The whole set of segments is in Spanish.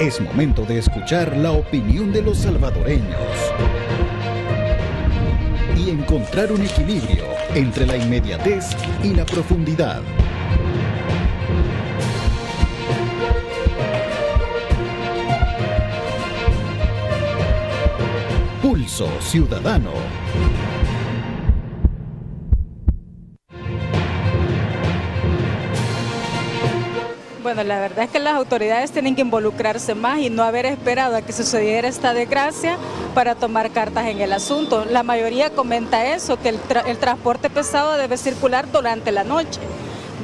Es momento de escuchar la opinión de los salvadoreños y encontrar un equilibrio entre la inmediatez y la profundidad. Pulso Ciudadano. Bueno, la verdad es que las autoridades tienen que involucrarse más y no haber esperado a que sucediera esta desgracia para tomar cartas en el asunto. La mayoría comenta eso, que el transporte pesado debe circular durante la noche,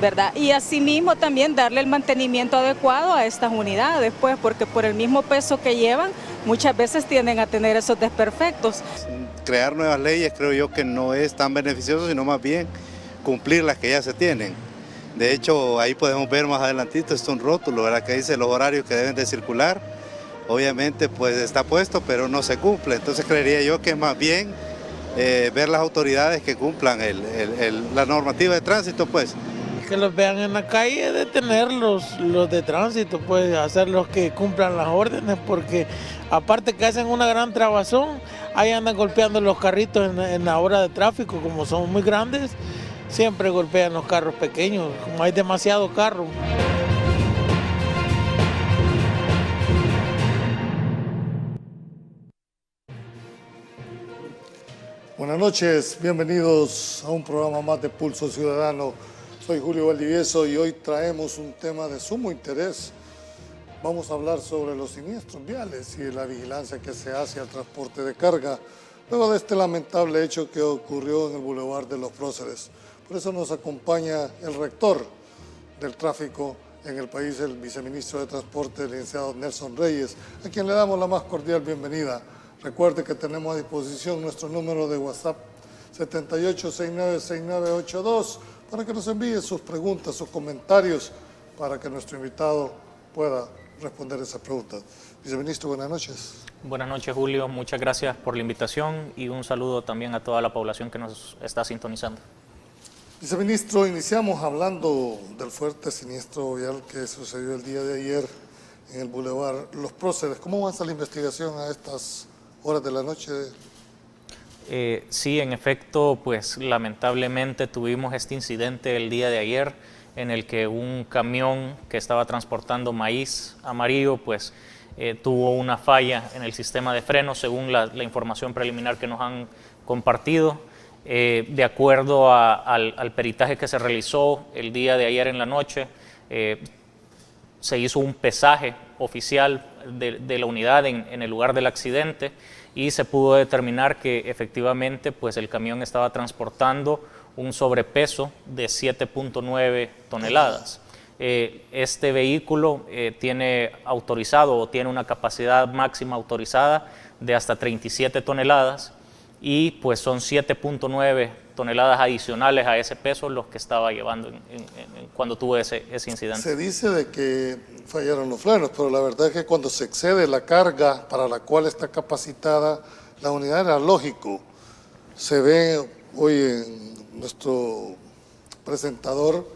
¿verdad? Y asimismo también darle el mantenimiento adecuado a estas unidades, pues, porque por el mismo peso que llevan, muchas veces tienden a tener esos desperfectos. Crear nuevas leyes creo yo que no es tan beneficioso, sino más bien cumplir las que ya se tienen. De hecho, ahí podemos ver más adelantito, es un rótulo, ¿verdad?, que dice los horarios que deben de circular. Obviamente pues está puesto, pero no se cumple. Entonces creería yo que más bien ver las autoridades que cumplan la normativa de tránsito, pues. Que los vean en la calle, detener los de tránsito, pues hacer los que cumplan las órdenes, porque aparte que hacen una gran trabazón, ahí andan golpeando los carritos en la hora de tráfico, como son muy grandes, siempre golpean los carros pequeños, como hay demasiado carro. Buenas noches, bienvenidos a un programa más de Pulso Ciudadano. Soy Julio Valdivieso y hoy traemos un tema de sumo interés. Vamos a hablar sobre los siniestros viales y la vigilancia que se hace al transporte de carga, luego de este lamentable hecho que ocurrió en el Boulevard de los Próceres. Por eso nos acompaña el rector del tráfico en el país, el viceministro de Transporte, el licenciado Nelson Reyes, a quien le damos la más cordial bienvenida. Recuerde que tenemos a disposición nuestro número de WhatsApp 78696982 para que nos envíe sus preguntas, sus comentarios, para que nuestro invitado pueda responder esas preguntas. Viceministro, buenas noches. Buenas noches, Julio. Muchas gracias por la invitación y un saludo también a toda la población que nos está sintonizando. Viceministro, iniciamos hablando del fuerte siniestro vial que sucedió el día de ayer en el Boulevard Los Próceres. ¿Cómo avanza la investigación a estas horas de la noche? Sí, en efecto, pues lamentablemente tuvimos este incidente el día de ayer en el que un camión que estaba transportando maíz amarillo pues tuvo una falla en el sistema de frenos según la información preliminar que nos han compartido. De acuerdo al peritaje que se realizó el día de ayer en la noche, se hizo un pesaje oficial de la unidad en el lugar del accidente y se pudo determinar que efectivamente pues, el camión estaba transportando un sobrepeso de 7.9 toneladas. Este vehículo tiene autorizado o tiene una capacidad máxima autorizada de hasta 37 toneladas y pues son 7.9 toneladas adicionales a ese peso los que estaba llevando cuando tuvo ese incidente. Se dice de que fallaron los frenos, pero la verdad es que cuando se excede la carga para la cual está capacitada la unidad era lógico. Se ve hoy en nuestro presentador,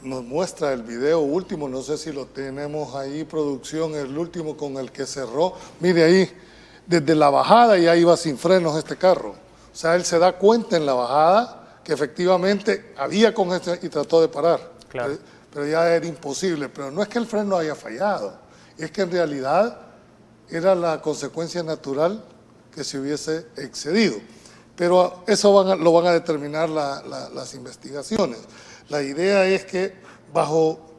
nos muestra el video último, no sé si lo tenemos ahí, producción, el último con el que cerró. Mire ahí, desde la bajada ya iba sin frenos este carro. O sea, él se da cuenta en la bajada que efectivamente había congestión y trató de parar. Claro. Pero ya era imposible. Pero no es que el freno haya fallado, es que en realidad era la consecuencia natural que se hubiese excedido. Pero eso lo van a determinar las investigaciones. La idea es que bajo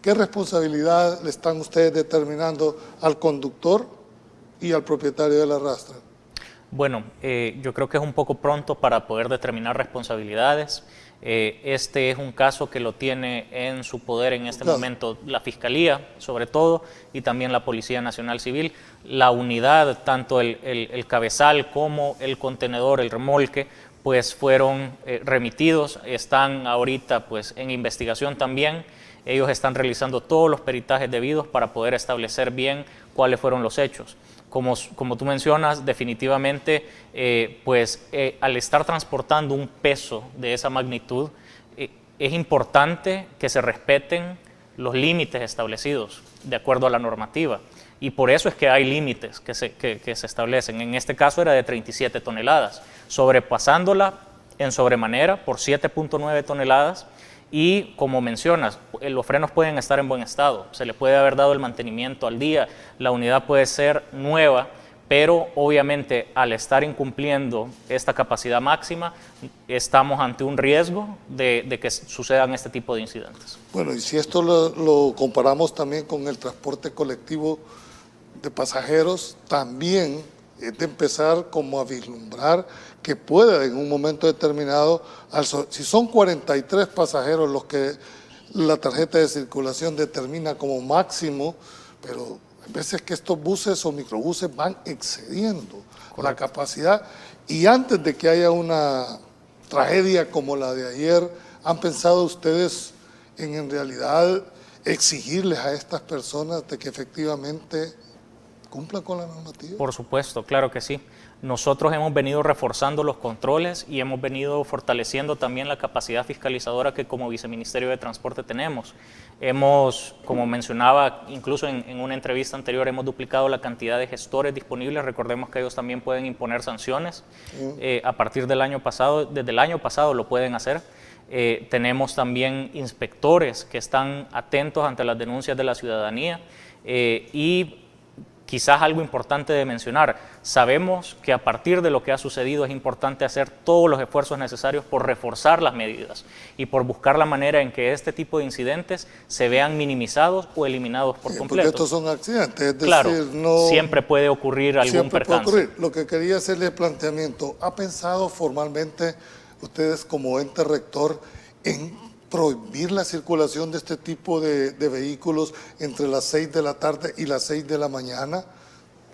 qué responsabilidad le están ustedes determinando al conductor y al propietario de la rastra. Bueno, yo creo que es un poco pronto para poder determinar responsabilidades. Este es un caso que lo tiene en su poder en este momento la Fiscalía, sobre todo, y también la Policía Nacional Civil. La unidad, tanto el cabezal como el contenedor, el remolque, pues fueron remitidos, están ahorita pues en investigación también. Ellos están realizando todos los peritajes debidos para poder establecer bien cuáles fueron los hechos. Como tú mencionas, definitivamente, al estar transportando un peso de esa magnitud, es importante que se respeten los límites establecidos de acuerdo a la normativa. Y por eso es que hay límites que se establecen. En este caso era de 37 toneladas, sobrepasándola en sobremanera por 7.9 toneladas. Y como mencionas, los frenos pueden estar en buen estado, se le puede haber dado el mantenimiento al día, la unidad puede ser nueva, pero obviamente al estar incumpliendo esta capacidad máxima, estamos ante un riesgo de que sucedan este tipo de incidentes. Bueno, y si esto lo comparamos también con el transporte colectivo de pasajeros, también es de empezar como a vislumbrar que pueda en un momento determinado, si son 43 pasajeros los que la tarjeta de circulación determina como máximo, pero hay veces que estos buses o microbuses van excediendo la capacidad, y antes de que haya una tragedia como la de ayer, ¿han pensado ustedes en realidad exigirles a estas personas de que efectivamente cumplan con la normativa? Por supuesto, claro que sí. Nosotros hemos venido reforzando los controles y hemos venido fortaleciendo también la capacidad fiscalizadora que como Viceministerio de Transporte tenemos. Hemos, como mencionaba, incluso en una entrevista anterior, hemos duplicado la cantidad de gestores disponibles. Recordemos que ellos también pueden imponer sanciones. A partir del año pasado, desde el año pasado lo pueden hacer. Tenemos también inspectores que están atentos ante las denuncias de la ciudadanía y quizás algo importante de mencionar, sabemos que a partir de lo que ha sucedido es importante hacer todos los esfuerzos necesarios por reforzar las medidas y por buscar la manera en que este tipo de incidentes se vean minimizados o eliminados por completo. Porque estos son accidentes, es decir, claro, no, siempre puede ocurrir algún percance. Puede ocurrir. Lo que quería hacerle planteamiento, ¿ha pensado formalmente ustedes como ente rector en prohibir la circulación de este tipo de vehículos entre las 6 de la tarde y las 6 de la mañana?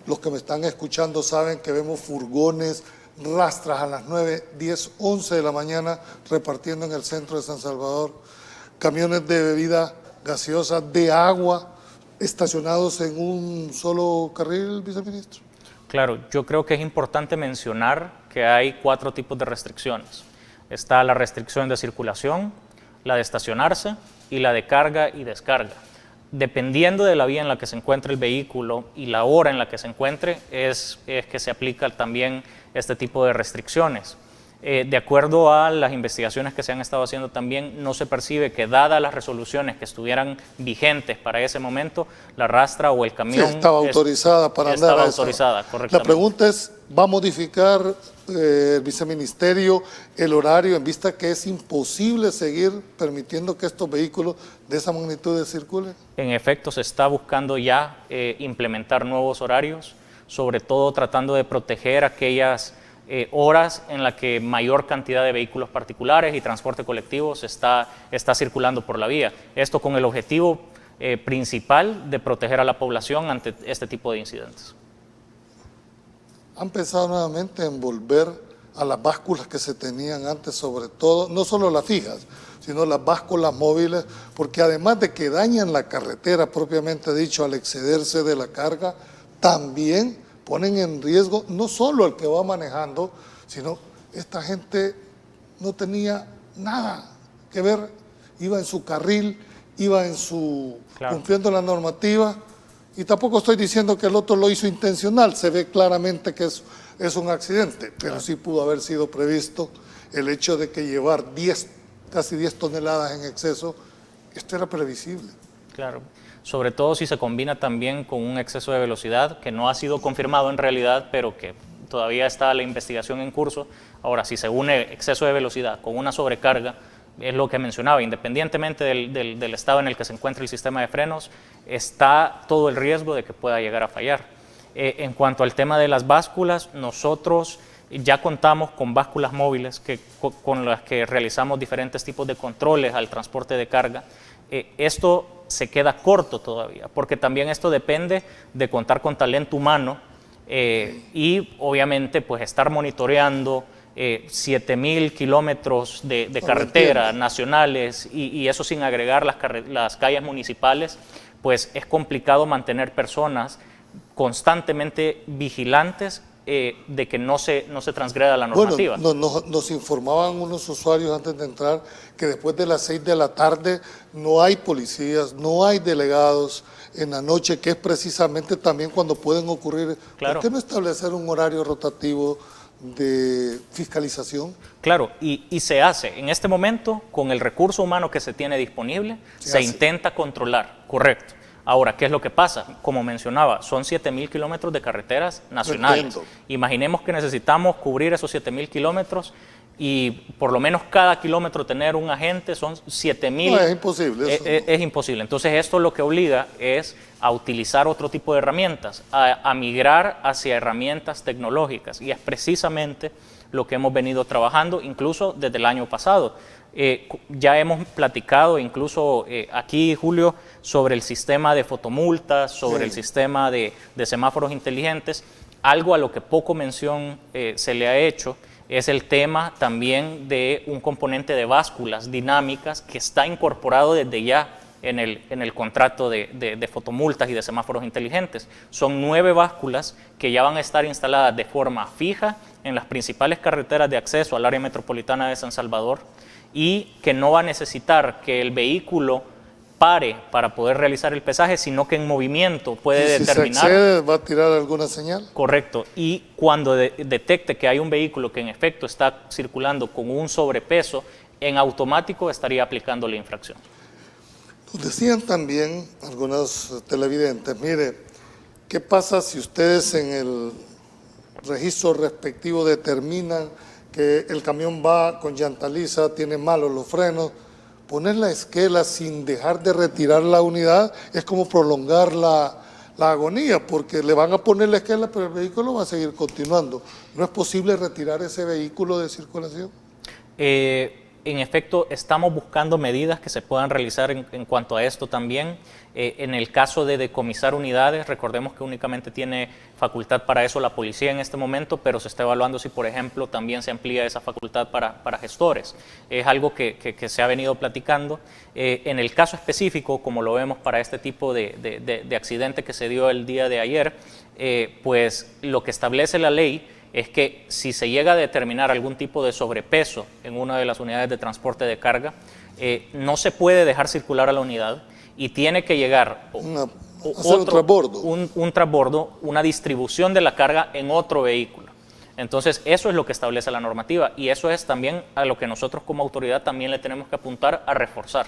Los que me están escuchando saben que vemos furgones, rastras a las 9, 10, 11 de la mañana repartiendo en el centro de San Salvador, camiones de bebida gaseosa, de agua, estacionados en un solo carril, viceministro. Claro, yo creo que es importante mencionar que hay 4 tipos de restricciones. Está la restricción de circulación, la de estacionarse y la de carga y descarga. Dependiendo de la vía en la que se encuentre el vehículo y la hora en la que se encuentre, es que se aplica también este tipo de restricciones. De acuerdo a las investigaciones que se han estado haciendo también, no se percibe que dadas las resoluciones que estuvieran vigentes para ese momento, la rastra o el camión estaba autorizada para andar. Estaba autorizada, correctamente. La pregunta es, ¿va a modificar el viceministerio el horario en vista que es imposible seguir permitiendo que estos vehículos de esa magnitud circulen? En efecto, se está buscando ya implementar nuevos horarios, sobre todo tratando de proteger aquellas horas en las que mayor cantidad de vehículos particulares y transporte colectivo está circulando por la vía. Esto con el objetivo principal de proteger a la población ante este tipo de incidentes. ¿Han pensado nuevamente en volver a las básculas que se tenían antes, sobre todo, no solo las fijas, sino las básculas móviles, porque además de que dañan la carretera propiamente dicho al excederse de la carga, también ponen en riesgo no solo al que va manejando, sino esta gente no tenía nada que ver, iba en su carril, iba en su cumpliendo la normativa, y tampoco estoy diciendo que el otro lo hizo intencional, se ve claramente que es un accidente, pero sí pudo haber sido previsto el hecho de que llevar casi 10 toneladas en exceso, esto era previsible. Claro. Sobre todo si se combina también con un exceso de velocidad que no ha sido confirmado en realidad, pero que todavía está la investigación en curso. Ahora, si se une exceso de velocidad con una sobrecarga, es lo que mencionaba, independientemente del estado en el que se encuentra el sistema de frenos, está todo el riesgo de que pueda llegar a fallar. En cuanto al tema de las básculas, nosotros ya contamos con básculas móviles con las que realizamos diferentes tipos de controles al transporte de carga. Esto se queda corto todavía, porque también esto depende de contar con talento humano y obviamente pues estar monitoreando 7,000 kilómetros de carretera nacionales y eso sin agregar las calles municipales, pues es complicado mantener personas constantemente vigilantes de que no se transgreda la normativa. Bueno, nos informaban unos usuarios antes de entrar que después de las 6 de la tarde no hay policías, no hay delegados en la noche, que es precisamente también cuando pueden ocurrir. Claro. ¿Por qué no establecer un horario rotativo de fiscalización? Claro, y se hace. En este momento, con el recurso humano que se tiene disponible, se intenta controlar, correcto. Ahora, ¿qué es lo que pasa? Como mencionaba, son 7.000 kilómetros de carreteras nacionales. Entiendo. Imaginemos que necesitamos cubrir esos 7.000 kilómetros y por lo menos cada kilómetro tener un agente, son 7.000. No, es imposible. Es imposible. Entonces esto lo que obliga es a utilizar otro tipo de herramientas, a migrar hacia herramientas tecnológicas, y es precisamente lo que hemos venido trabajando incluso desde el año pasado. Ya hemos platicado incluso aquí, Julio, sobre el sistema de fotomultas, sobre el sistema de semáforos inteligentes. Algo a lo que poco mención se le ha hecho es el tema también de un componente de básculas dinámicas que está incorporado desde ya en el contrato de fotomultas y de semáforos inteligentes. Son 9 básculas que ya van a estar instaladas de forma fija en las principales carreteras de acceso al área metropolitana de San Salvador, y que no va a necesitar que el vehículo pare para poder realizar el pesaje, sino que en movimiento puede determinar. Si se excede, ¿va a tirar alguna señal? Correcto, y cuando detecte que hay un vehículo que en efecto está circulando con un sobrepeso, en automático estaría aplicando la infracción. Nos decían también algunos televidentes, mire, ¿qué pasa si ustedes en el registro respectivo determinan que el camión va con llanta lisa, tiene malos los frenos? Poner la esquela sin dejar de retirar la unidad es como prolongar la agonía, porque le van a poner la esquela, pero el vehículo va a seguir continuando. ¿No es posible retirar ese vehículo de circulación? En efecto, estamos buscando medidas que se puedan realizar en cuanto a esto también. En el caso de decomisar unidades, recordemos que únicamente tiene facultad para eso la policía en este momento, pero se está evaluando si, por ejemplo, también se amplía esa facultad para gestores. Es algo que se ha venido platicando. En el caso específico, como lo vemos para este tipo de accidente que se dio el día de ayer, pues lo que establece la ley es que si se llega a determinar algún tipo de sobrepeso en una de las unidades de transporte de carga, no se puede dejar circular a la unidad y tiene que llegar un transbordo, una distribución de la carga en otro vehículo. Entonces, eso es lo que establece la normativa, y eso es también a lo que nosotros como autoridad también le tenemos que apuntar a reforzar.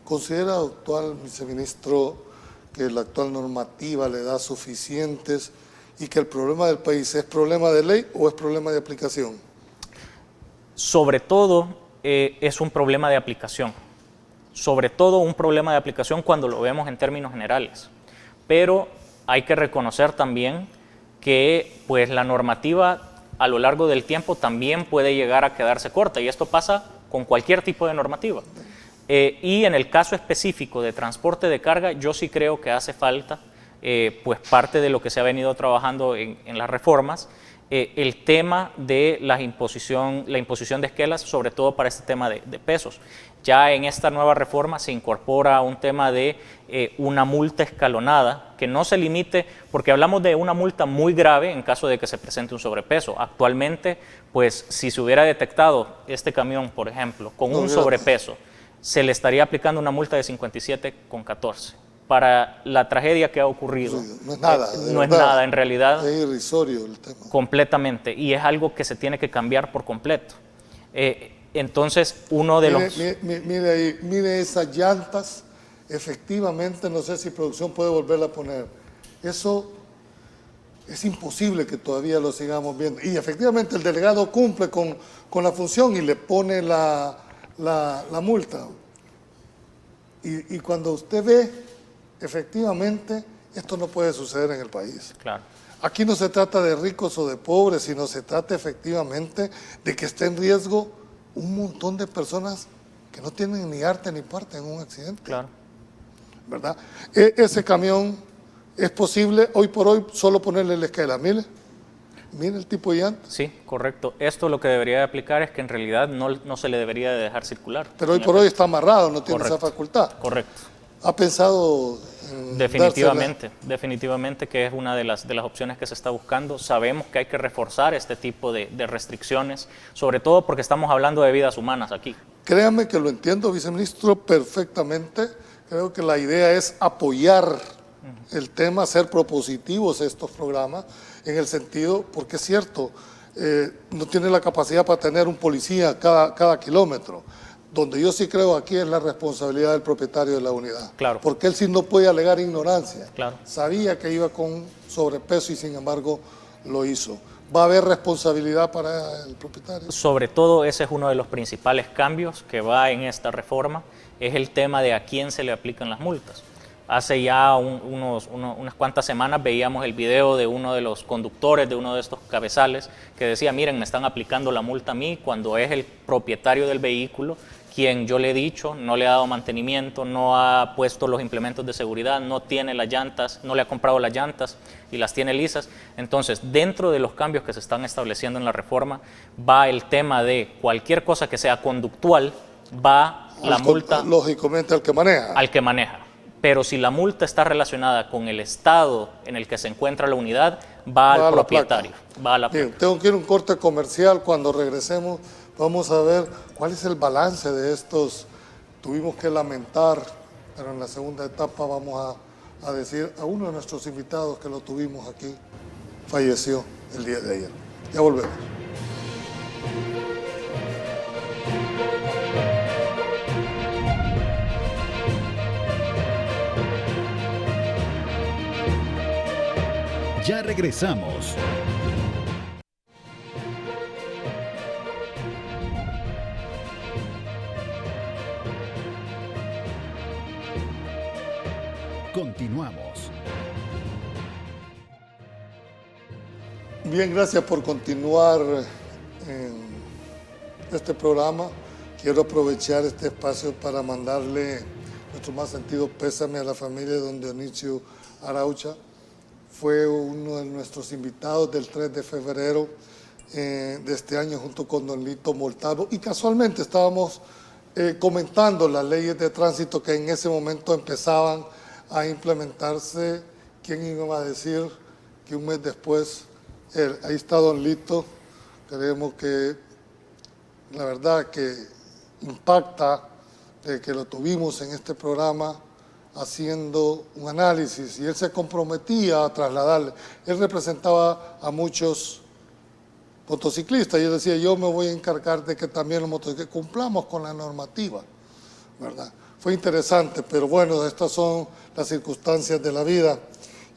¿Considera, actual viceministro, que la actual normativa le da suficientes y que el problema del país es problema de ley o es problema de aplicación? Sobre todo es un problema de aplicación. Sobre todo un problema de aplicación cuando lo vemos en términos generales. Pero hay que reconocer también que pues, la normativa a lo largo del tiempo también puede llegar a quedarse corta, y esto pasa con cualquier tipo de normativa. Y en el caso específico de transporte de carga, yo sí creo que hace falta pues parte de lo que se ha venido trabajando en las reformas, el tema de la imposición de esquelas, sobre todo para este tema de pesos. Ya en esta nueva reforma se incorpora un tema de una multa escalonada que no se limite, porque hablamos de una multa muy grave en caso de que se presente un sobrepeso. Actualmente, pues si se hubiera detectado este camión, por ejemplo, con un sobrepeso, se le estaría aplicando una multa de 57,14. Para la tragedia que ha ocurrido. No es nada. No es nada, en realidad. Es irrisorio el tema. Completamente, y es algo que se tiene que cambiar por completo. Entonces, uno de los... Mire ahí, mire esas llantas, efectivamente, no sé si producción puede volverla a poner. Eso es imposible que todavía lo sigamos viendo. Y efectivamente el delegado cumple con la función y le pone la multa. Y cuando usted ve, efectivamente, esto no puede suceder en el país. Claro. Aquí no se trata de ricos o de pobres, sino se trata efectivamente de que esté en riesgo un montón de personas que no tienen ni arte ni parte en un accidente. Claro. ¿Verdad? Ese camión es posible hoy por hoy solo ponerle la esquela. Mire el tipo de llanta. Sí, correcto. Esto lo que debería de aplicar es que en realidad no se le debería de dejar circular. Pero hoy por hoy está amarrado, no tiene esa facultad. Correcto. ¿Ha pensado en Definitivamente que es una de las opciones que se está buscando. Sabemos que hay que reforzar este tipo de restricciones, sobre todo porque estamos hablando de vidas humanas aquí. Créame que lo entiendo, viceministro, perfectamente. Creo que la idea es apoyar el tema, ser propositivos estos programas, en el sentido, porque es cierto, no tiene la capacidad para tener un policía cada kilómetro. Donde yo sí creo aquí es la responsabilidad del propietario de la unidad. Claro. Porque él sí no puede alegar ignorancia. Claro. Sabía que iba con sobrepeso y sin embargo lo hizo. ¿Va a haber responsabilidad para el propietario? Sobre todo ese es uno de los principales cambios que va en esta reforma, es el tema de a quién se le aplican las multas. Hace ya unas cuantas semanas veíamos el video de uno de los conductores de uno de estos cabezales que decía, miren, me están aplicando la multa a mí, cuando es el propietario del vehículo quien yo le he dicho, no le ha dado mantenimiento, no ha puesto los implementos de seguridad, no tiene las llantas, no le ha comprado las llantas y las tiene lisas. Entonces, dentro de los cambios que se están estableciendo en la reforma, va el tema de cualquier cosa que sea conductual, va la multa... Lógicamente al que maneja. Al que maneja. Pero si la multa está relacionada con el estado en el que se encuentra la unidad, va al propietario. Va a la placa. Bien, tengo que ir a un corte comercial. Cuando regresemos vamos a ver cuál es el balance de estos. Tuvimos que lamentar, pero en la segunda etapa vamos a decir a uno de nuestros invitados que lo tuvimos aquí, falleció el día de ayer. Ya volvemos. Ya regresamos. Continuamos. Bien, gracias por continuar en este programa. Quiero aprovechar este espacio para mandarle nuestro más sentido pésame a la familia de don Dionisio Araucha. Fue uno de nuestros invitados del 3 de febrero de este año junto con don Lito Montalvo y casualmente estábamos comentando las leyes de tránsito que en ese momento empezaban a implementarse. ¿Quién iba a decir que un mes después, ahí está don Lito? Creemos que la verdad que impacta de que lo tuvimos en este programa haciendo un análisis y él se comprometía a trasladarle. Él representaba a muchos motociclistas y él decía, yo me voy a encargar de que también los motociclistas cumplamos con la normativa, ¿verdad? Fue interesante, pero bueno, estas son las circunstancias de la vida.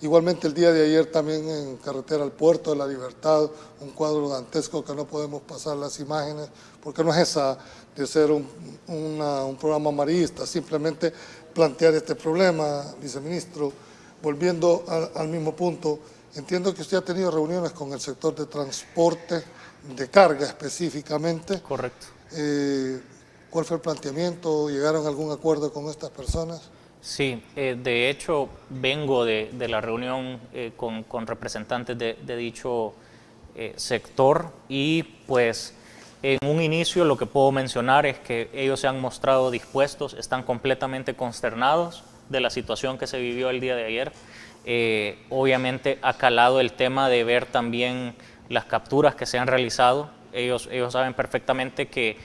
Igualmente el día de ayer también en carretera al Puerto de la Libertad, un cuadro dantesco que no podemos pasar las imágenes, porque no es esa de ser un programa amarillista, simplemente plantear este problema, viceministro. Volviendo al mismo punto, entiendo que usted ha tenido reuniones con el sector de transporte, de carga específicamente. Correcto. ¿Cuál fue el planteamiento? ¿Llegaron a algún acuerdo con estas personas? Sí, de hecho vengo de la reunión con representantes de dicho sector y pues en un inicio lo que puedo mencionar es que ellos se han mostrado dispuestos, están completamente consternados de la situación que se vivió el día de ayer. Obviamente ha calado el tema de ver también las capturas que se han realizado. Ellos saben perfectamente que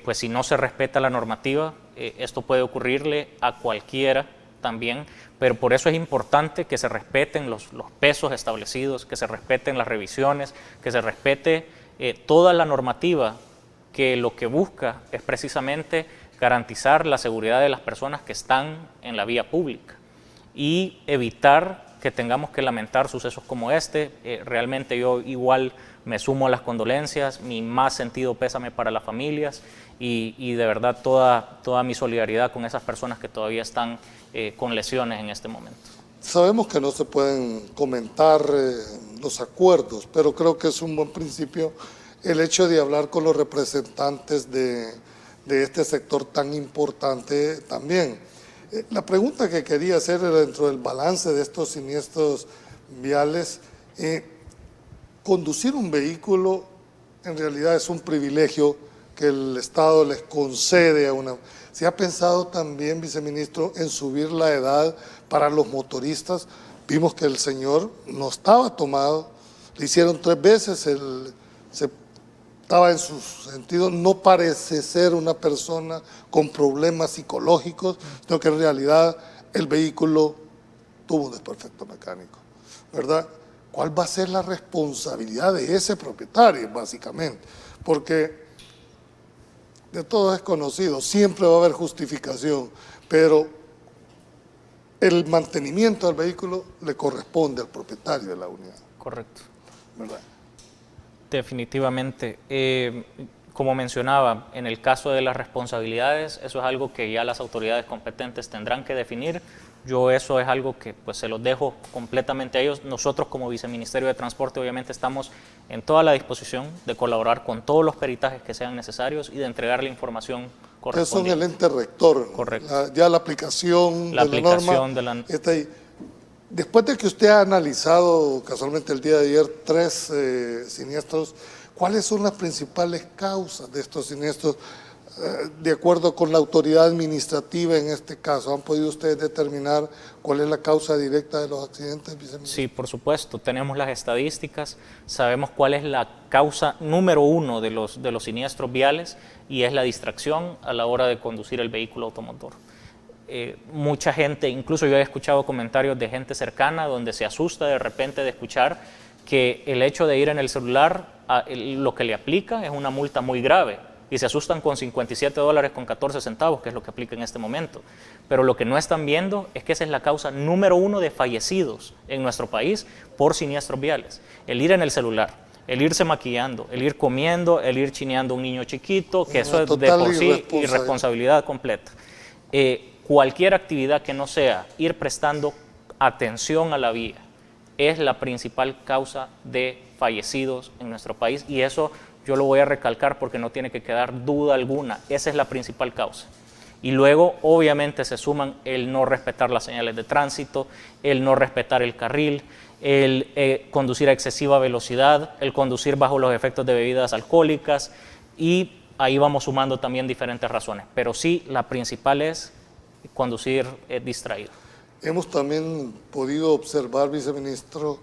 pues si no se respeta la normativa, esto puede ocurrirle a cualquiera también, pero por eso es importante que se respeten los pesos establecidos, que se respeten las revisiones, que se respete toda la normativa, que lo que busca es precisamente garantizar la seguridad de las personas que están en la vía pública y evitar que tengamos que lamentar sucesos como este. Realmente yo igual me sumo a las condolencias, mi más sentido pésame para las familias y de verdad toda mi solidaridad con esas personas que todavía están con lesiones en este momento. Sabemos que no se pueden comentar los acuerdos, pero creo que es un buen principio el hecho de hablar con los representantes de este sector tan importante también. La pregunta que quería hacer era dentro del balance de estos siniestros viales. Conducir un vehículo en realidad es un privilegio que el Estado les concede ¿Se ha pensado también, viceministro, en subir la edad para los motoristas? Vimos que el señor no estaba tomado, le hicieron 3 veces, estaba en su sentido, no parece ser una persona con problemas psicológicos, sino que en realidad el vehículo tuvo un desperfecto mecánico, ¿verdad? ¿Cuál va a ser la responsabilidad de ese propietario, básicamente? Porque de todo es conocido, siempre va a haber justificación, pero el mantenimiento del vehículo le corresponde al propietario de la unidad. Correcto. ¿Verdad? Definitivamente. Como mencionaba, en el caso de las responsabilidades, eso es algo que ya las autoridades competentes tendrán que definir. Yo eso es algo que pues se los dejo completamente a ellos. Nosotros como Viceministerio de Transporte obviamente estamos en toda la disposición de colaborar con todos los peritajes que sean necesarios y de entregar la información correspondiente. Ustedes son el ente rector. Correcto. Ya la aplicación de la norma está ahí. Después de que usted ha analizado casualmente el día de ayer 3 siniestros, ¿cuáles son las principales causas de estos siniestros de acuerdo con la autoridad administrativa en este caso? ¿Han podido ustedes determinar cuál es la causa directa de los accidentes, viceministro? Sí, por supuesto. Tenemos las estadísticas, sabemos cuál es la causa número 1 de los siniestros viales y es la distracción a la hora de conducir el vehículo automotor. Mucha gente, incluso yo he escuchado comentarios de gente cercana donde se asusta de repente de escuchar que el hecho de ir en el celular, lo que le aplica es una multa muy grave y se asustan con $57.14, que es lo que aplica en este momento. Pero lo que no están viendo es que esa es la causa número 1 de fallecidos en nuestro país por siniestros viales. El ir en el celular, el irse maquillando, el ir comiendo, el ir chineando a un niño chiquito, que eso es de por sí irresponsabilidad completa. Cualquier actividad que no sea ir prestando atención a la vía es la principal causa de fallecidos en nuestro país y eso yo lo voy a recalcar porque no tiene que quedar duda alguna, esa es la principal causa. Y luego obviamente se suman el no respetar las señales de tránsito, el no respetar el carril, el conducir a excesiva velocidad, el conducir bajo los efectos de bebidas alcohólicas y ahí vamos sumando también diferentes razones, pero sí la principal es conducir distraído. Hemos también podido observar, viceministro,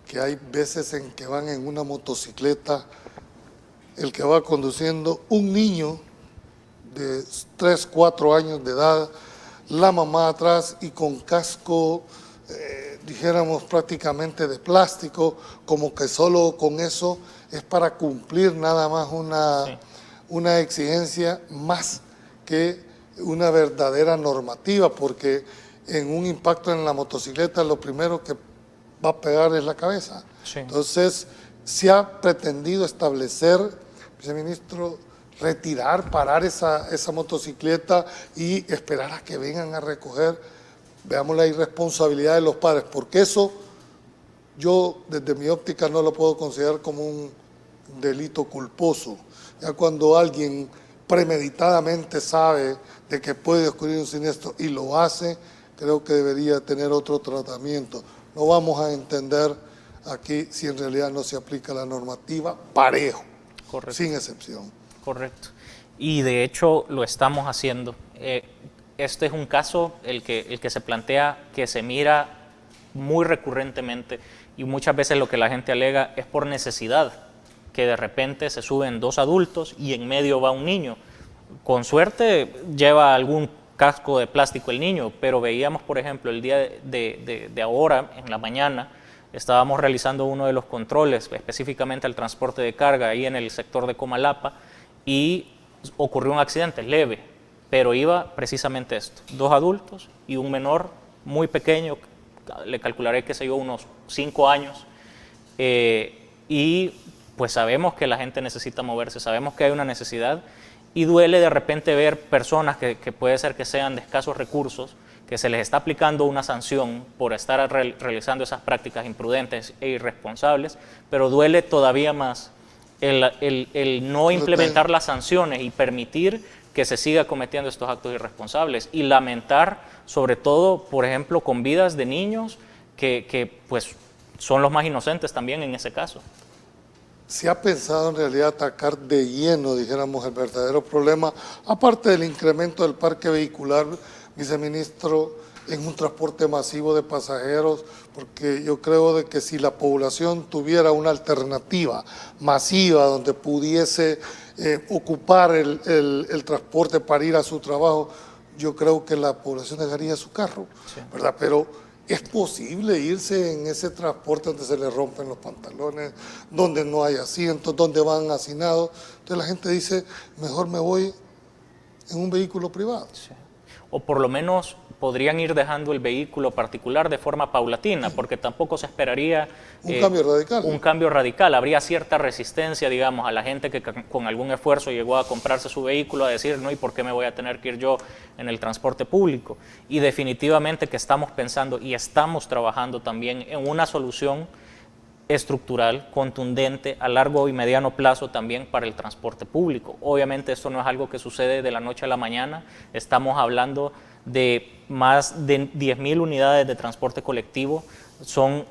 que hay veces en que van en una motocicleta, el que va conduciendo un niño de 3, 4 años de edad, la mamá atrás y con casco, dijéramos prácticamente de plástico, como que solo con eso es para cumplir nada más una exigencia más que una verdadera normativa, porque en un impacto en la motocicleta lo primero que va a pegar es la cabeza. Sí. Entonces, se ha pretendido establecer, viceministro, retirar, parar esa motocicleta y esperar a que vengan a recoger, veamos la irresponsabilidad de los padres, porque eso yo desde mi óptica no lo puedo considerar como un delito culposo. Ya cuando alguien premeditadamente sabe de que puede ocurrir un siniestro y lo hace, creo que debería tener otro tratamiento. No vamos a entender aquí si en realidad no se aplica la normativa parejo, correcto, sin excepción. Correcto. Y de hecho lo estamos haciendo. Este es un caso, el que se plantea, que se mira muy recurrentemente y muchas veces lo que la gente alega es por necesidad, que de repente se suben 2 adultos y en medio va un niño. Con suerte lleva algún casco de plástico el niño, pero veíamos, por ejemplo, el día de ahora, en la mañana, estábamos realizando uno de los controles, específicamente al transporte de carga, ahí en el sector de Comalapa, y ocurrió un accidente leve, pero iba precisamente esto, 2 adultos y un menor muy pequeño, le calcularé que se llevó unos 5 años, y pues sabemos que la gente necesita moverse, sabemos que hay una necesidad, y duele de repente ver personas que puede ser que sean de escasos recursos, que se les está aplicando una sanción por estar realizando esas prácticas imprudentes e irresponsables, pero duele todavía más el no implementar las sanciones y permitir que se siga cometiendo estos actos irresponsables y lamentar sobre todo, por ejemplo, con vidas de niños que pues son los más inocentes también en ese caso. ¿se ha pensado en realidad atacar de lleno, dijéramos, el verdadero problema, aparte del incremento del parque vehicular, viceministro, en un transporte masivo de pasajeros? Porque yo creo de que si la población tuviera una alternativa masiva donde pudiese ocupar el transporte para ir a su trabajo, yo creo que la población dejaría su carro, sí, ¿verdad? Pero ¿es posible irse en ese transporte donde se le rompen los pantalones, donde no hay asientos, donde van hacinados? Entonces la gente dice, mejor me voy en un vehículo privado. Sí. O por lo menos podrían ir dejando el vehículo particular de forma paulatina, porque tampoco se esperaría un cambio radical. Un cambio radical. Habría cierta resistencia, digamos, a la gente que con algún esfuerzo llegó a comprarse su vehículo, a decir, no, ¿y por qué me voy a tener que ir yo en el transporte público? Y definitivamente que estamos pensando y estamos trabajando también en una solución estructural, contundente, a largo y mediano plazo también para el transporte público. Obviamente esto no es algo que sucede de la noche a la mañana, estamos hablando de más de 10.000 unidades de transporte colectivo, son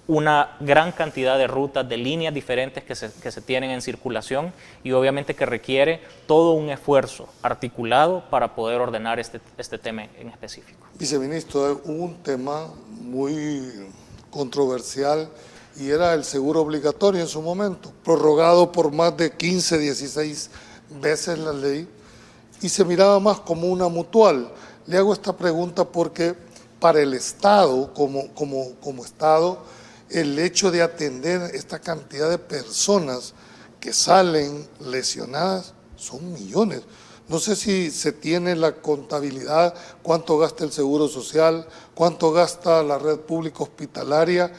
una gran cantidad de rutas, de líneas diferentes que se tienen en circulación y obviamente que requiere todo un esfuerzo articulado para poder ordenar este tema en específico. Viceministro, hubo un tema muy controversial y era el seguro obligatorio en su momento, prorrogado por más de 15, 16 veces la ley y se miraba más como una mutual. Le hago esta pregunta porque para el Estado, como Estado, el hecho de atender esta cantidad de personas que salen lesionadas son millones. No sé si se tiene la contabilidad, cuánto gasta el Seguro Social, cuánto gasta la red pública hospitalaria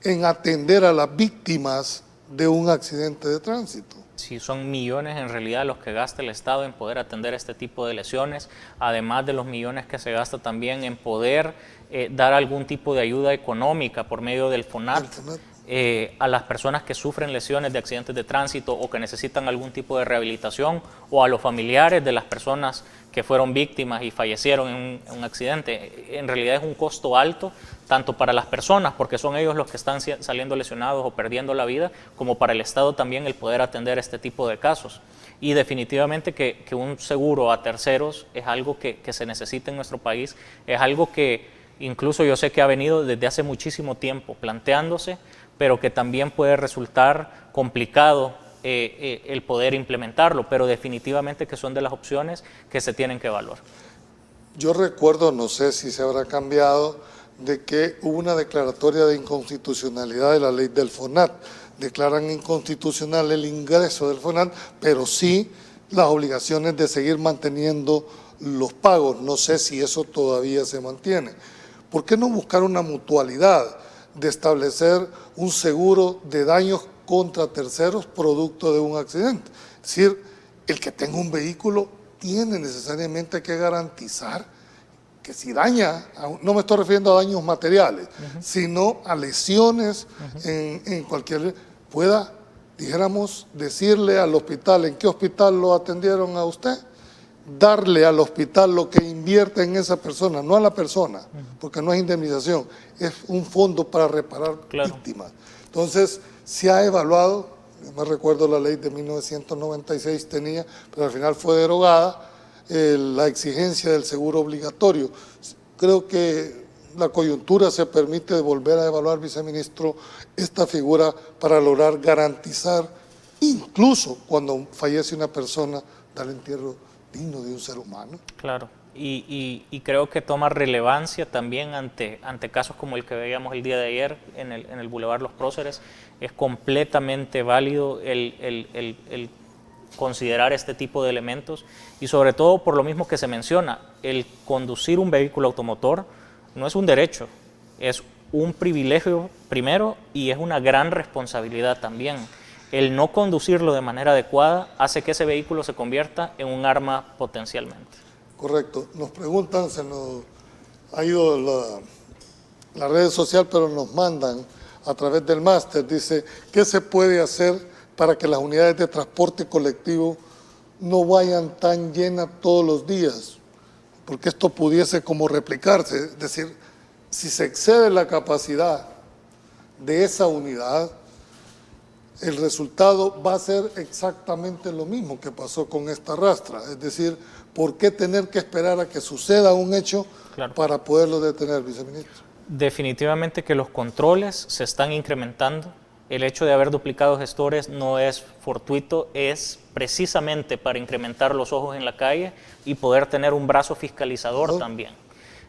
en atender a las víctimas de un accidente de tránsito. Sí, son millones en realidad los que gasta el Estado en poder atender este tipo de lesiones, además de los millones que se gasta también en poder dar algún tipo de ayuda económica por medio del FONAT a las personas que sufren lesiones de accidentes de tránsito o que necesitan algún tipo de rehabilitación, o a los familiares de las personas que fueron víctimas y fallecieron en un accidente. En realidad es un costo alto, tanto para las personas, porque son ellos los que están saliendo lesionados o perdiendo la vida, como para el Estado también el poder atender este tipo de casos. Y definitivamente que un seguro a terceros es algo que se necesita en nuestro país, es algo que incluso yo sé que ha venido desde hace muchísimo tiempo planteándose, pero que también puede resultar complicado el poder implementarlo, pero definitivamente que son de las opciones que se tienen que evaluar. Yo recuerdo, no sé si se habrá cambiado, de que hubo una declaratoria de inconstitucionalidad de la ley del FONAT. Declaran inconstitucional el ingreso del FONAT, pero sí las obligaciones de seguir manteniendo los pagos. No sé si eso todavía se mantiene. ¿Por qué no buscar una mutualidad de establecer un seguro de daños contra terceros producto de un accidente? Es decir, el que tenga un vehículo tiene necesariamente que garantizar que si daña, no me estoy refiriendo a daños materiales, sino a lesiones en cualquier, pueda, dijéramos, decirle al hospital en qué hospital lo atendieron a usted, darle al hospital lo que invierte en esa persona, no a la persona, porque no es indemnización, es un fondo para reparar víctimas. Entonces, se ha evaluado, yo me recuerdo la ley de 1996 tenía, pero al final fue derogada, la exigencia del seguro obligatorio. Creo que la coyuntura se permite volver a evaluar, viceministro, esta figura para lograr garantizar, incluso cuando fallece una persona, dar entierro digno de un ser humano. Claro, y creo que toma relevancia también ante casos como el que veíamos el día de ayer en el Boulevard Los Próceres. Es completamente válido el considerar este tipo de elementos y sobre todo por lo mismo que se menciona, el conducir un vehículo automotor no es un derecho, es un privilegio primero y es una gran responsabilidad también. El no conducirlo de manera adecuada hace que ese vehículo se convierta en un arma potencialmente. Correcto. Nos preguntan, se nos ha ido la red social, pero nos mandan a través del máster, dice, ¿qué se puede hacer para que las unidades de transporte colectivo no vayan tan llenas todos los días? Porque esto pudiese como replicarse, es decir, si se excede la capacidad de esa unidad, el resultado va a ser exactamente lo mismo que pasó con esta rastra. Es decir, ¿por qué tener que esperar a que suceda un hecho para poderlo detener, viceministro? Definitivamente que los controles se están incrementando. El hecho de haber duplicado gestores no es fortuito, es precisamente para incrementar los ojos en la calle y poder tener un brazo fiscalizador también.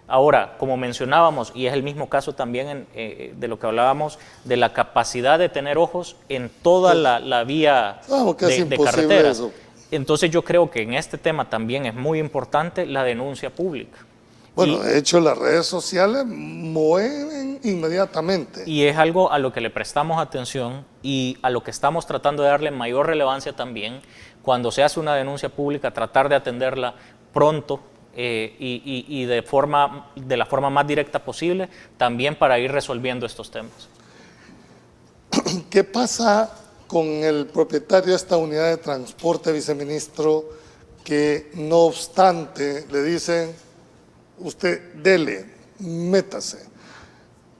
Ahora, como mencionábamos, y es el mismo caso también de lo que hablábamos, de la capacidad de tener ojos en toda la vía de carreteras. Eso. Entonces yo creo que en este tema también es muy importante la denuncia pública. Bueno, de hecho las redes sociales mueven inmediatamente. Y es algo a lo que le prestamos atención y a lo que estamos tratando de darle mayor relevancia también. Cuando se hace una denuncia pública, tratar de atenderla pronto, y de la forma más directa posible, también para ir resolviendo estos temas. ¿Qué pasa con el propietario de esta unidad de transporte, viceministro, que no obstante le dicen, usted dele, métase?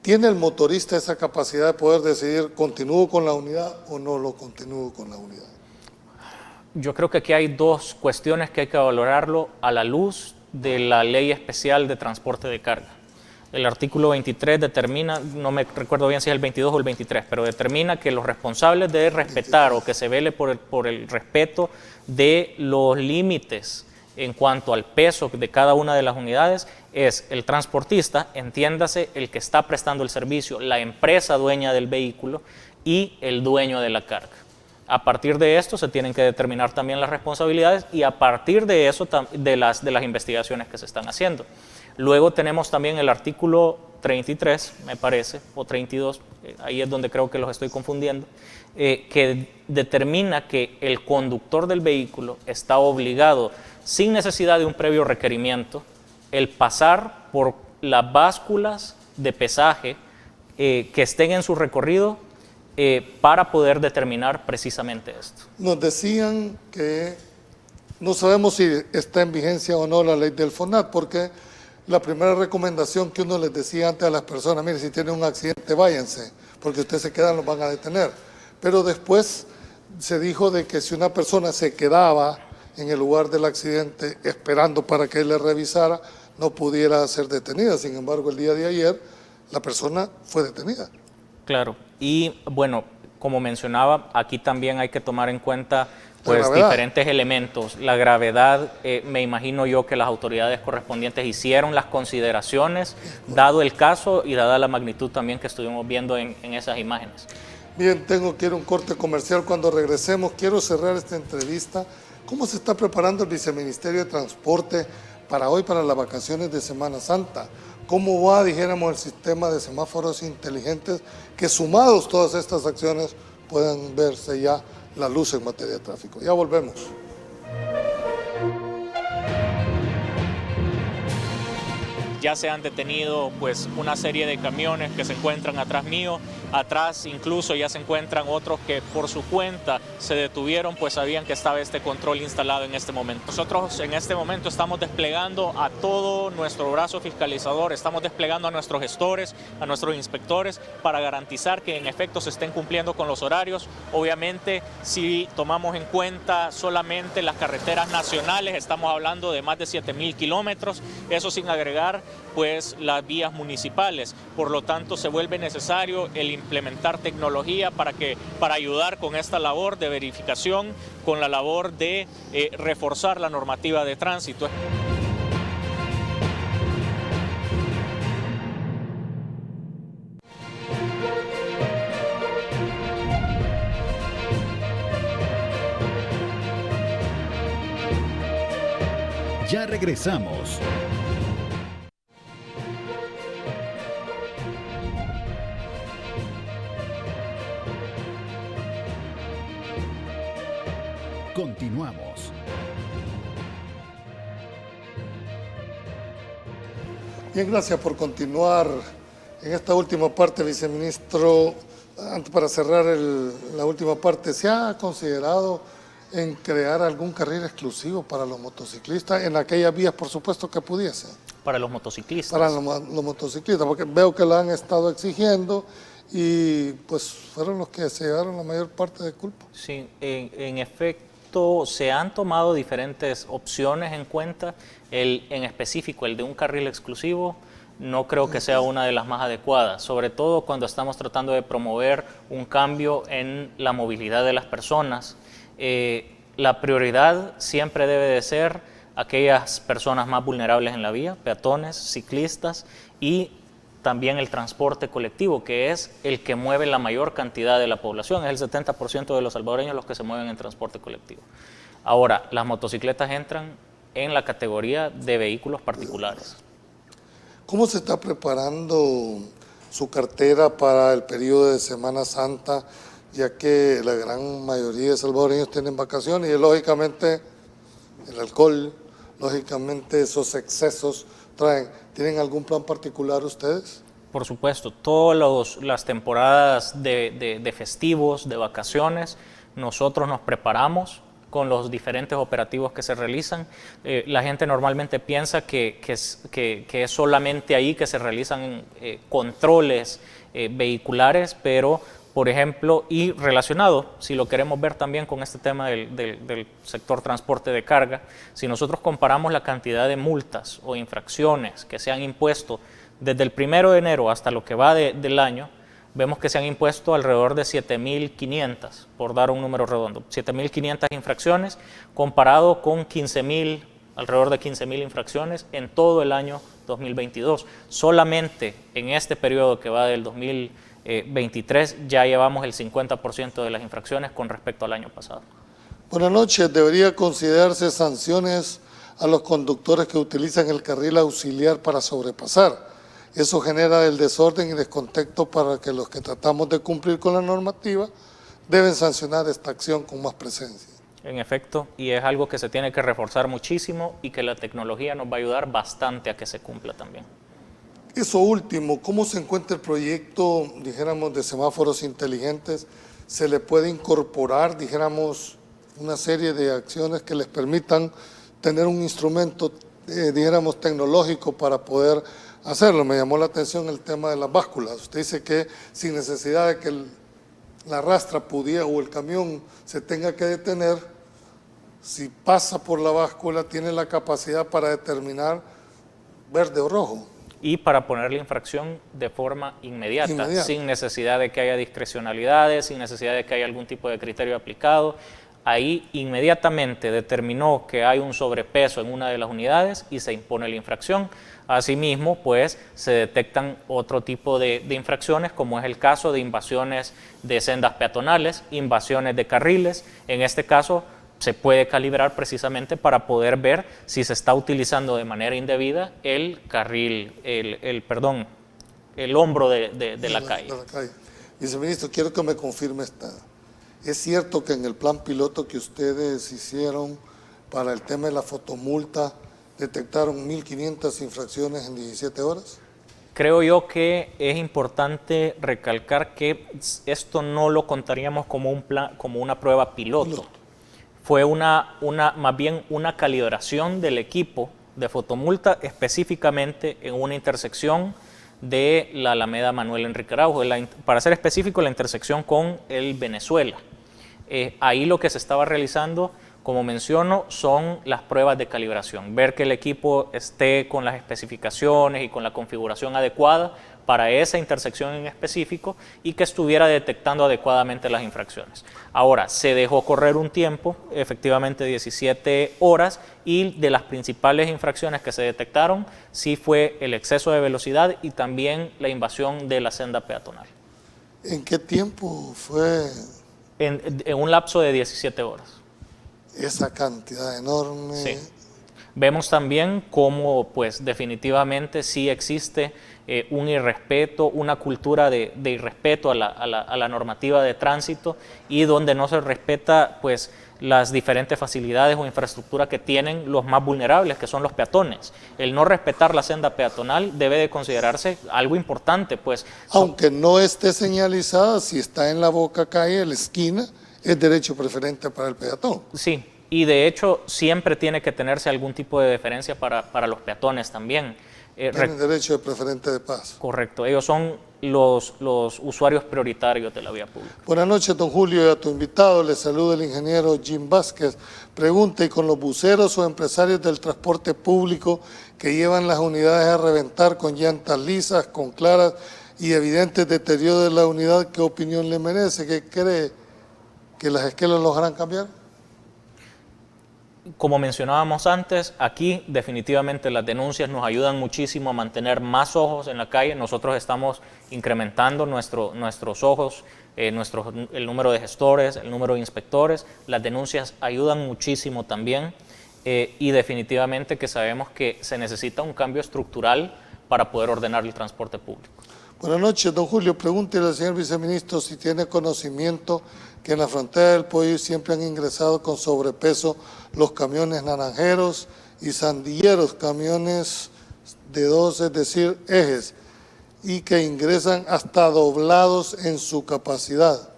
¿Tiene el motorista esa capacidad de poder decidir, continúo con la unidad o no lo continúo con la unidad? Yo creo que aquí hay dos cuestiones que hay que valorarlo a la luz de la Ley Especial de Transporte de Carga. El artículo 23 determina, no me recuerdo bien si es el 22 o el 23, pero determina que los responsables de respetar o que se vele por el respeto de los límites en cuanto al peso de cada una de las unidades es el transportista, entiéndase el que está prestando el servicio, la empresa dueña del vehículo y el dueño de la carga. A partir de esto se tienen que determinar también las responsabilidades y a partir de eso de las investigaciones que se están haciendo. Luego tenemos también el artículo 33, me parece, o 32, ahí es donde creo que los estoy confundiendo, que determina que el conductor del vehículo está obligado, sin necesidad de un previo requerimiento, el pasar por las básculas de pesaje que estén en su recorrido para poder determinar precisamente esto. Nos decían que no sabemos si está en vigencia o no la ley del FONAT, porque la primera recomendación que uno les decía antes a las personas, mire, si tienen un accidente, váyanse, porque ustedes se quedan, los van a detener. Pero después se dijo de que si una persona se quedaba en el lugar del accidente esperando para que él le revisara, no pudiera ser detenida. Sin embargo, el día de ayer, la persona fue detenida. Claro, y bueno, como mencionaba, aquí también hay que tomar en cuenta pues diferentes elementos. La gravedad, me imagino yo que las autoridades correspondientes hicieron las consideraciones, dado el caso y dada la magnitud también que estuvimos viendo en esas imágenes. Bien, tengo que ir a un corte comercial. Cuando regresemos, quiero cerrar esta entrevista. ¿Cómo se está preparando el Viceministerio de Transporte para hoy, para las vacaciones de Semana Santa? ¿Cómo va, dijéramos, el sistema de semáforos inteligentes que sumados todas estas acciones puedan verse ya la luz en materia de tráfico? Ya volvemos. Ya se han detenido pues una serie de camiones que se encuentran atrás mío, atrás incluso ya se encuentran otros que por su cuenta se detuvieron, pues sabían que estaba este control instalado en este momento. Nosotros en este momento estamos desplegando a todo nuestro brazo fiscalizador, estamos desplegando a nuestros gestores, a nuestros inspectores para garantizar que en efecto se estén cumpliendo con los horarios. Obviamente si tomamos en cuenta solamente las carreteras nacionales, estamos hablando de más de 7,000 kilómetros, eso sin agregar pues las vías municipales. Por lo tanto, se vuelve necesario el implementar tecnología para ayudar con esta labor de verificación, con la labor de reforzar la normativa de tránsito. Ya regresamos. Continuamos. Bien, gracias por continuar en esta última parte, viceministro. Antes, para cerrar la última parte, ¿se ha considerado en crear algún carril exclusivo para los motociclistas en aquellas vías, por supuesto, que pudiese? Para los motociclistas. Para los motociclistas, porque veo que lo han estado exigiendo y pues fueron los que se llevaron la mayor parte de culpa. Sí, en efecto se han tomado diferentes opciones en cuenta. En específico, el de un carril exclusivo no creo que sea una de las más adecuadas, sobre todo cuando estamos tratando de promover un cambio en la movilidad de las personas. La prioridad siempre debe de ser aquellas personas más vulnerables en la vía, peatones, ciclistas y también el transporte colectivo, que es el que mueve la mayor cantidad de la población. Es el 70% de los salvadoreños los que se mueven en transporte colectivo. Ahora, las motocicletas entran en la categoría de vehículos particulares. ¿Cómo se está preparando su cartera para el periodo de Semana Santa, ya que la gran mayoría de salvadoreños tienen vacaciones y lógicamente el alcohol, lógicamente esos excesos ¿tienen algún plan particular ustedes? Por supuesto, todas las temporadas de festivos, de vacaciones, nosotros nos preparamos con los diferentes operativos que se realizan. La gente normalmente piensa que es solamente ahí que se realizan controles vehiculares, pero, por ejemplo, y relacionado, si lo queremos ver también con este tema del sector transporte de carga, si nosotros comparamos la cantidad de multas o infracciones que se han impuesto desde el 1 de enero hasta lo que va del año, vemos que se han impuesto alrededor de 7.500, por dar un número redondo, 7.500 infracciones, comparado con alrededor de 15.000 infracciones en todo el año 2022. Solamente en este periodo que va del 2023 ya llevamos el 50% de las infracciones con respecto al año pasado. Buenas noches. ¿Debería considerarse sanciones a los conductores que utilizan el carril auxiliar para sobrepasar? Eso genera el desorden y descontexto para que los que tratamos de cumplir con la normativa deben sancionar esta acción con más presencia. En efecto, y es algo que se tiene que reforzar muchísimo y que la tecnología nos va a ayudar bastante a que se cumpla también. Eso último, ¿cómo se encuentra el proyecto, dijéramos, de semáforos inteligentes? ¿Se le puede incorporar, dijéramos, una serie de acciones que les permitan tener un instrumento, dijéramos, tecnológico para poder hacerlo? Me llamó la atención el tema de las básculas. Usted dice que sin necesidad de que la rastra pudiera o el camión se tenga que detener, si pasa por la báscula tiene la capacidad para determinar verde o rojo. Y para poner la infracción de forma inmediata, sin necesidad de que haya discrecionalidades, sin necesidad de que haya algún tipo de criterio aplicado. Ahí inmediatamente determinó que hay un sobrepeso en una de las unidades y se impone la infracción. Asimismo, pues se detectan otro tipo de infracciones, como es el caso de invasiones de sendas peatonales, invasiones de carriles. En este caso, se puede calibrar precisamente para poder ver si se está utilizando de manera indebida el carril, el hombro de la calle. Viceministro, quiero que me confirme esta. ¿Es cierto que en el plan piloto que ustedes hicieron para el tema de la fotomulta detectaron 1.500 infracciones en 17 horas? Creo yo que es importante recalcar que esto no lo contaríamos como una prueba piloto. Fue más bien una calibración del equipo de fotomulta específicamente en una intersección de la Alameda Manuel Enrique Araujo, para ser específico, la intersección con el Venezuela. Ahí lo que se estaba realizando, como menciono, son las pruebas de calibración, ver que el equipo esté con las especificaciones y con la configuración adecuada para esa intersección en específico y que estuviera detectando adecuadamente las infracciones. Ahora, se dejó correr un tiempo, efectivamente 17 horas, y de las principales infracciones que se detectaron sí fue el exceso de velocidad y también la invasión de la senda peatonal. ¿En qué tiempo fue? En un lapso de 17 horas. Esa cantidad enorme. Sí. Vemos también cómo, pues, definitivamente sí existe un irrespeto, una cultura de irrespeto a la normativa de tránsito, y donde no se respeta, pues, las diferentes facilidades o infraestructura que tienen los más vulnerables, que son los peatones. El no respetar la senda peatonal debe de considerarse algo importante, pues. Aunque no esté señalizada, si está en la boca calle, en la esquina, es derecho preferente para el peatón. Sí, y de hecho siempre tiene que tenerse algún tipo de deferencia para los peatones también. Tienen derecho de preferente de paso. Correcto, ellos son los usuarios prioritarios de la vía pública. Buenas noches, don Julio, y a tu invitado. Le saluda el ingeniero Jim Vázquez. Pregunta, ¿y con los buceros o empresarios del transporte público que llevan las unidades a reventar con llantas lisas, con claras y evidentes deterioro de la unidad, qué opinión le merece? ¿Qué cree? ¿Que las esquelas los harán cambiar? Como mencionábamos antes, aquí definitivamente las denuncias nos ayudan muchísimo a mantener más ojos en la calle. Nosotros estamos incrementando nuestros ojos, el número de gestores, el número de inspectores. Las denuncias ayudan muchísimo también y definitivamente que sabemos que se necesita un cambio estructural para poder ordenar el transporte público. Buenas noches, don Julio. Pregúntele al señor viceministro si tiene conocimiento que en la frontera del país siempre han ingresado con sobrepeso los camiones naranjeros y sandilleros, camiones de dos, es decir, ejes, y que ingresan hasta doblados en su capacidad.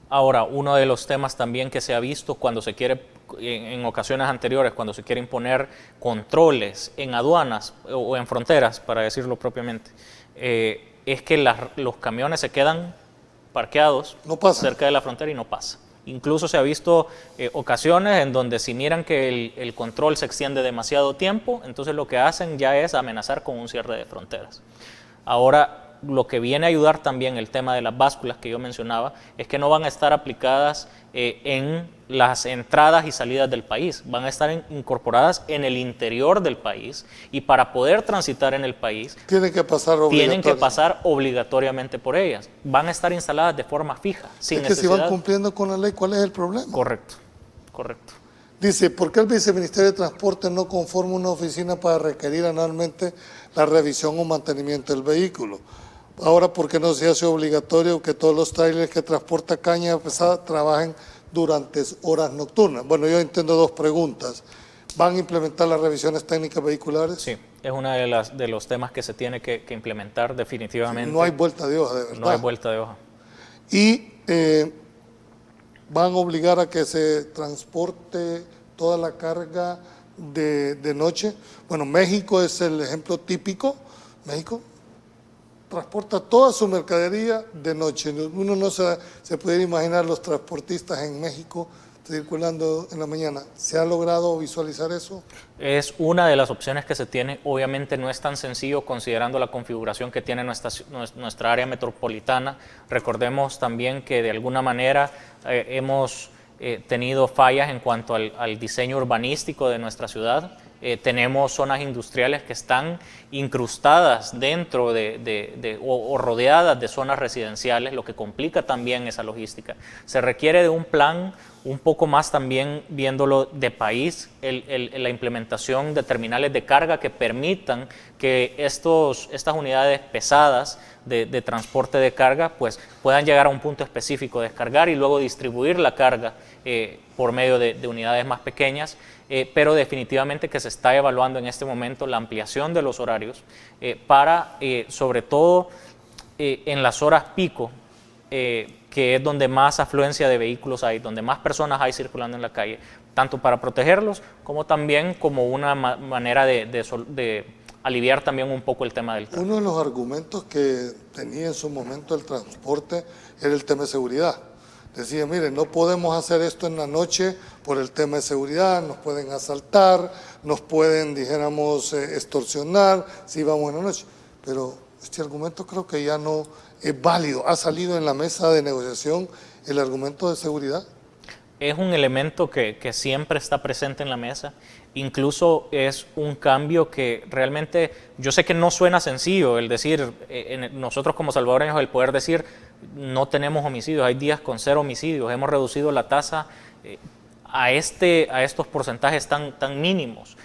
Ahora, uno de los temas también que se ha visto cuando se quiere, en ocasiones anteriores, cuando se quiere imponer controles en aduanas o en fronteras, para decirlo propiamente, es que los camiones se quedan parqueados cerca de la frontera y no pasa. Incluso se ha visto ocasiones en donde si miran que el control se extiende demasiado tiempo, entonces lo que hacen ya es amenazar con un cierre de fronteras. Ahora, lo que viene a ayudar también el tema de las básculas que yo mencionaba es que no van a estar aplicadas en las entradas y salidas del país, van a estar incorporadas en el interior del país y para poder transitar en el país tienen que pasar obligatoriamente por ellas. Van a estar instaladas de forma fija, sin necesidad. Si van cumpliendo con la ley, ¿cuál es el problema? Correcto, correcto. Dice, ¿por qué el Viceministerio de Transporte no conforma una oficina para requerir anualmente la revisión o mantenimiento del vehículo? Ahora, ¿por qué no se hace obligatorio que todos los trailers que transportan caña pesada trabajen durante horas nocturnas? Bueno, yo entiendo dos preguntas. ¿Van a implementar las revisiones técnicas vehiculares? Sí, es uno de los temas que se tiene que implementar definitivamente. No hay vuelta de hoja, de verdad. No hay vuelta de hoja. Y van a obligar a que se transporte toda la carga de noche. Bueno, México es el ejemplo típico. México transporta toda su mercadería de noche. Uno no se puede imaginar los transportistas en México circulando en la mañana. ¿Se ha logrado visualizar eso? Es una de las opciones que se tiene. Obviamente no es tan sencillo considerando la configuración que tiene nuestra área metropolitana. Recordemos también que de alguna manera hemos tenido fallas en cuanto al diseño urbanístico de nuestra ciudad. Tenemos zonas industriales que están incrustadas dentro o rodeadas de zonas residenciales, lo que complica también esa logística. Se requiere de un plan un poco más también viéndolo de país, la implementación de terminales de carga que permitan que estas unidades pesadas de transporte de carga pues puedan llegar a un punto específico, descargar y luego distribuir la carga por medio de unidades más pequeñas, pero definitivamente que se está evaluando en este momento la ampliación de los horarios para, sobre todo en las horas pico, que es donde más afluencia de vehículos hay, donde más personas hay circulando en la calle, tanto para protegerlos como también como una manera de aliviar también un poco el tema del tráfico. Uno de los argumentos que tenía en su momento el transporte era el tema de seguridad. Decía, miren, no podemos hacer esto en la noche por el tema de seguridad, nos pueden asaltar, nos pueden, dijéramos, extorsionar si vamos en la noche. Pero este argumento creo que ya no es válido. ¿Ha salido en la mesa de negociación el argumento de seguridad? Es un elemento que siempre está presente en la mesa. Incluso es un cambio que realmente, yo sé que no suena sencillo el decir, nosotros como salvadoreños, el poder decir, no tenemos homicidios, hay días con 0 homicidios, hemos reducido la tasa a estos porcentajes tan mínimos,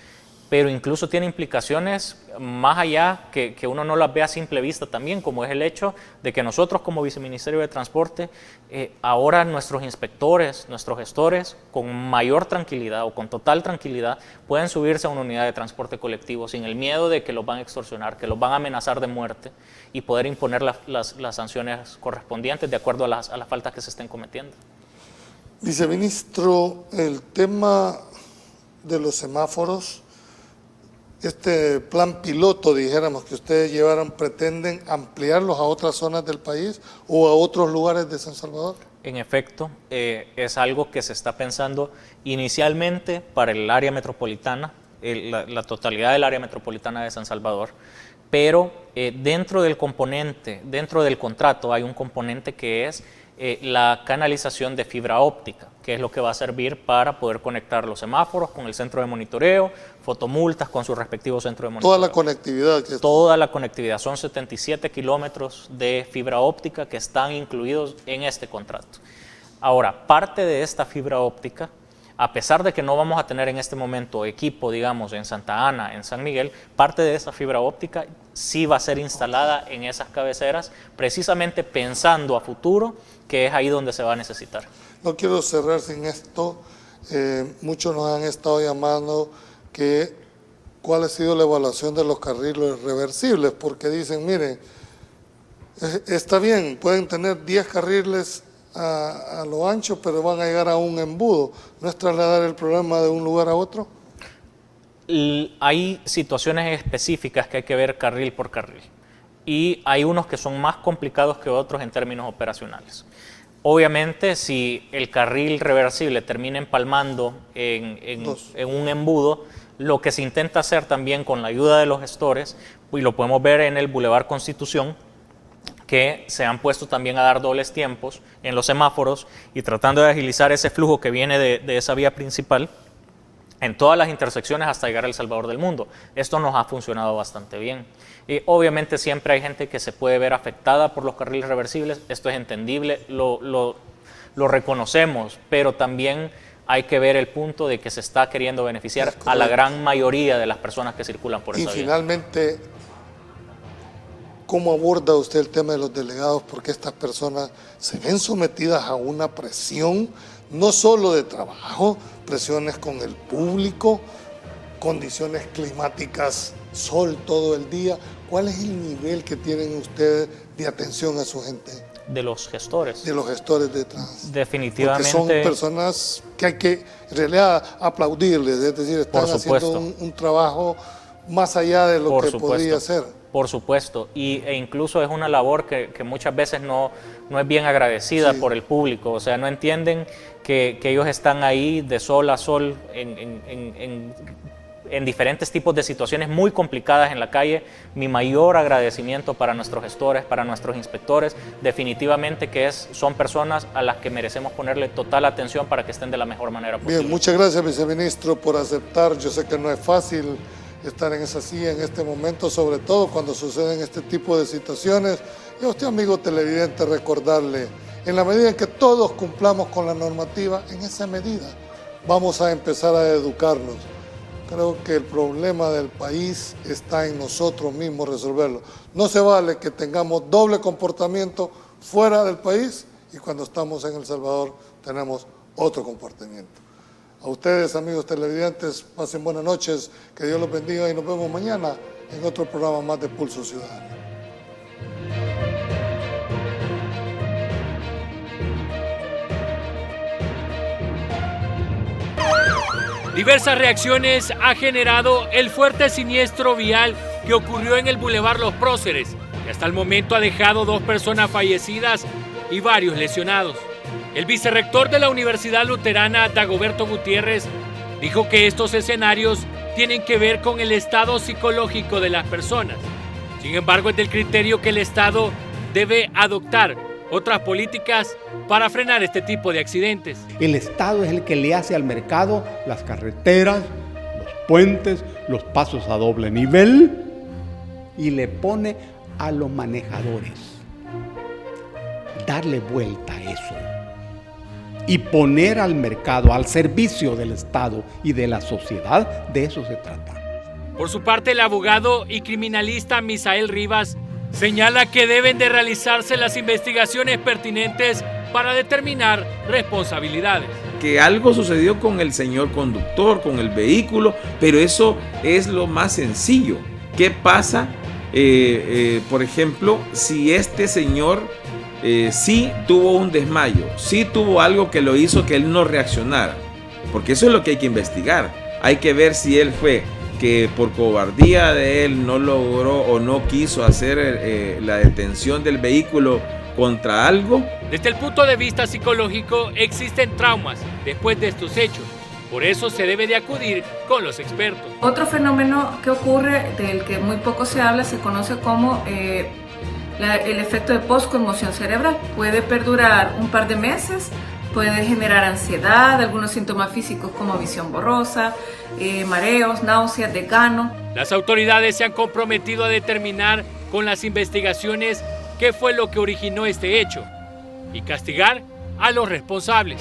pero incluso tiene implicaciones más allá que uno no las ve a simple vista también, como es el hecho de que nosotros como Viceministerio de Transporte, ahora nuestros inspectores, nuestros gestores, con mayor tranquilidad o con total tranquilidad, pueden subirse a una unidad de transporte colectivo sin el miedo de que los van a extorsionar, que los van a amenazar de muerte y poder imponer las sanciones correspondientes de acuerdo a las faltas que se estén cometiendo. Viceministro, el tema de los semáforos este plan piloto, dijéramos, que ustedes llevaron, pretenden ampliarlos a otras zonas del país o a otros lugares de San Salvador? En efecto, es algo que se está pensando inicialmente para el área metropolitana, la totalidad del área metropolitana de San Salvador, pero dentro del contrato hay un componente que es la canalización de fibra óptica, que es lo que va a servir para poder conectar los semáforos con el centro de monitoreo, fotomultas con su respectivo centro de monitoreo. Toda la conectividad. Toda la conectividad, son 77 kilómetros de fibra óptica que están incluidos en este contrato. Ahora, parte de esta fibra óptica, a pesar de que no vamos a tener en este momento equipo, digamos, en Santa Ana, en San Miguel, parte de esa fibra óptica sí va a ser instalada en esas cabeceras, precisamente pensando a futuro, que es ahí donde se va a necesitar. No quiero cerrar sin esto. Muchos nos han estado llamando que cuál ha sido la evaluación de los carriles reversibles, porque dicen, miren, está bien, pueden tener 10 carriles a lo ancho, pero van a llegar a un embudo. ¿No es trasladar el problema de un lugar a otro? Hay situaciones específicas que hay que ver carril por carril, y hay unos que son más complicados que otros en términos operacionales. Obviamente, si el carril reversible termina empalmando en un embudo, lo que se intenta hacer también con la ayuda de los gestores, y lo podemos ver en el Boulevard Constitución, que se han puesto también a dar dobles tiempos en los semáforos y tratando de agilizar ese flujo que viene de esa vía principal en todas las intersecciones hasta llegar al Salvador del Mundo. Esto nos ha funcionado bastante bien. Y obviamente siempre hay gente que se puede ver afectada por los carriles reversibles, esto es entendible, lo reconocemos, pero también hay que ver el punto de que se está queriendo beneficiar a la gran mayoría de las personas que circulan por esa vía. Y finalmente, ¿cómo aborda usted el tema de los delegados? Porque estas personas se ven sometidas a una presión, no solo de trabajo, presiones con el público, condiciones climáticas, sol todo el día. ¿Cuál es el nivel que tienen ustedes de atención a su gente? De los gestores. De los gestores de tránsito. Definitivamente. Porque son personas que hay que en realidad aplaudirles, es decir, están haciendo un trabajo más allá de lo que podría ser. Por supuesto, e incluso es una labor que muchas veces no es bien agradecida por el público, o sea, no entienden que ellos están ahí de sol a sol en diferentes tipos de situaciones muy complicadas en la calle. Mi mayor agradecimiento para nuestros gestores, para nuestros inspectores, definitivamente que son personas a las que merecemos ponerle total atención para que estén de la mejor manera posible. Bien, muchas gracias, viceministro, por aceptar. Yo sé que no es fácil estar en esa silla en este momento, sobre todo cuando suceden este tipo de situaciones. Y a usted, amigo televidente, recordarle, en la medida en que todos cumplamos con la normativa, en esa medida vamos a empezar a educarnos. Creo que el problema del país está en nosotros mismos resolverlo. No se vale que tengamos doble comportamiento fuera del país y cuando estamos en El Salvador tenemos otro comportamiento. A ustedes, amigos televidentes, pasen buenas noches, que Dios los bendiga y nos vemos mañana en otro programa más de Pulso Ciudadano. Diversas reacciones ha generado el fuerte siniestro vial que ocurrió en el Boulevard Los Próceres, que hasta el momento ha dejado 2 personas fallecidas y varios lesionados. El vicerrector de la Universidad Luterana, Dagoberto Gutiérrez, dijo que estos escenarios tienen que ver con el estado psicológico de las personas. Sin embargo, es del criterio que el Estado debe adoptar otras políticas para frenar este tipo de accidentes. El Estado es el que le hace al mercado las carreteras, los puentes, los pasos a doble nivel y le pone a los manejadores darle vuelta a eso y poner al mercado al servicio del Estado y de la sociedad. De eso se trata. Por su parte, el abogado y criminalista Misael Rivas señala que deben de realizarse las investigaciones pertinentes para determinar responsabilidades. Que algo sucedió con el señor conductor, con el vehículo, pero eso es lo más sencillo. ¿Qué pasa, por ejemplo, si este señor sí tuvo un desmayo, sí tuvo algo que lo hizo que él no reaccionara? Porque eso es lo que hay que investigar. Hay que ver si él fue que por cobardía de él no logró o no quiso hacer la detención del vehículo contra algo. Desde el punto de vista psicológico, existen traumas después de estos hechos. Por eso se debe de acudir con los expertos. Otro fenómeno que ocurre, del que muy poco se habla, se conoce como el efecto de postconmoción cerebral. Puede perdurar un par de meses, puede generar ansiedad, algunos síntomas físicos como visión borrosa, mareos, náuseas, desgano. Las autoridades se han comprometido a determinar con las investigaciones qué fue lo que originó este hecho y castigar a los responsables.